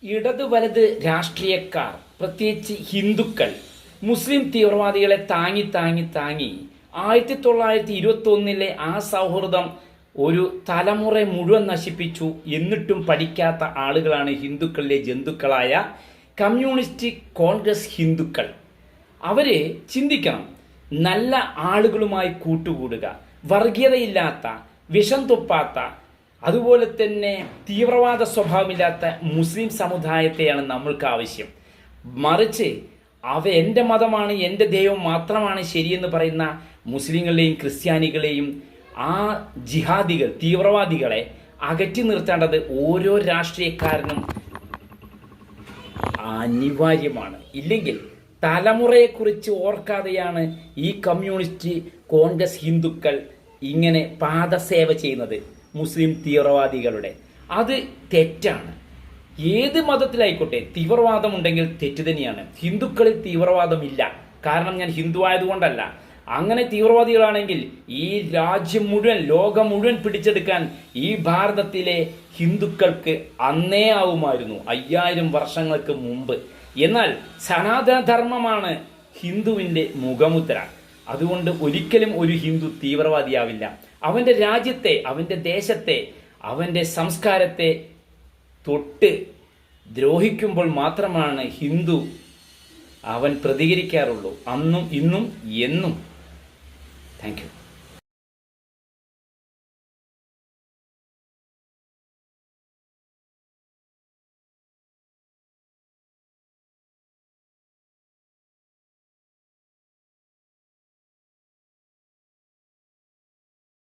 ഇടത് വലത് രാഷ്ട്രീയക്കാർ, പ്രത്യേകിച്ച് ഹിന്ദുക്കൾ, മുസ്ലിം തീവ്രവാദികളെ താങ്ങി 1921 ആ സൗഹൃദം ഒരു തലമുറ മുഴുവൻ നശിപ്പിച്ചു. എന്നിട്ടും പഠിക്കാത്ത ആളുകളാണ് ഹിന്ദുക്കളിലെ ജന്തുക്കളായ കമ്മ്യൂണിസ്റ്റ് കോൺഗ്രസ് ഹിന്ദുക്കൾ. അവര് ചിന്തിക്കണം, നല്ല ആളുകളുമായി കൂട്ടുകൂടുക, വർഗീയതയില്ലാത്ത, വിഷം തുപ്പാത്ത, അതുപോലെ തന്നെ തീവ്രവാദ സ്വഭാവമില്ലാത്ത മുസ്ലിം സമുദായത്തെയാണ് നമ്മൾക്ക് ആവശ്യം. മറിച്ച് എൻ്റെ മതമാണ്, എൻ്റെ ദൈവം മാത്രമാണ് ശരിയെന്ന് പറയുന്ന മുസ്ലിങ്ങളെയും ക്രിസ്ത്യാനികളെയും ആ ജിഹാദികൾ, തീവ്രവാദികളെ അകറ്റി നിർത്തേണ്ടത് ഓരോ രാഷ്ട്രീയക്കാരനും അനിവാര്യമാണ്. ഇല്ലെങ്കിൽ തലമുറയെക്കുറിച്ച് ഓർക്കാതെയാണ് ഈ കമ്മ്യൂണിസ്റ്റ് കോൺഗ്രസ് ഹിന്ദുക്കൾ ഇങ്ങനെ പാദസേവ ചെയ്യുന്നത് മുസ്ലിം തീവ്രവാദികളുടെ. അത് തെറ്റാണ്. ഏത് മതത്തിലായിക്കോട്ടെ തീവ്രവാദം ഉണ്ടെങ്കിൽ തെറ്റ് തന്നെയാണ്. ഹിന്ദുക്കളിൽ തീവ്രവാദമില്ല. കാരണം ഞാൻ ഹിന്ദു ആയതുകൊണ്ടല്ല. അങ്ങനെ തീവ്രവാദികളാണെങ്കിൽ ഈ രാജ്യം മുഴുവൻ, ലോകം മുഴുവൻ പിടിച്ചെടുക്കാൻ ഈ ഭാരതത്തിലെ ഹിന്ദുക്കൾക്ക് അന്നേ ആവുമായിരുന്നു, 5000 വർഷങ്ങൾക്ക് മുമ്പ്. എന്നാൽ സനാതനധർമ്മമാണ് ഹിന്ദുവിൻ്റെ മുഖമുദ്ര. അതുകൊണ്ട് ഒരിക്കലും ഒരു ഹിന്ദു തീവ്രവാദിയാവില്ല. അവൻ്റെ രാജ്യത്തെ, അവൻ്റെ ദേശത്തെ, അവൻ്റെ സംസ്കാരത്തെ തൊട്ട് ദ്രോഹിക്കുമ്പോൾ മാത്രമാണ് ഹിന്ദു അവൻ പ്രതികരിക്കാറുള്ളൂ. അന്നും ഇന്നും എന്നും. Thank you.